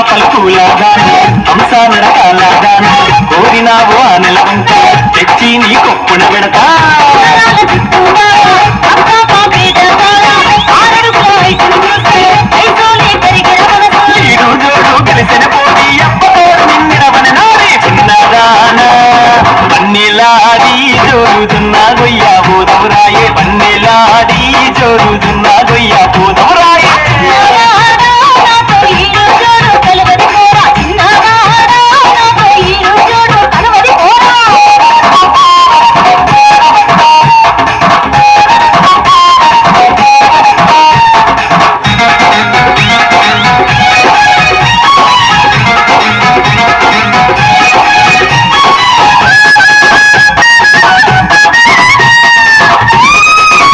పలుకులాగాను హంస నడకాలాగాను కోరినావు ఆ నెలవంక తెచ్చి నీ కొప్పున పెడతా ఈడు జోడు కలిసిన పోటీ అప్పతోడు నిన్నెడవన నారే చిన్నదానా పన్నెలాడి జోరుతున్నా గొయ్యా బోధవురాయే పన్నెలాడి జోరు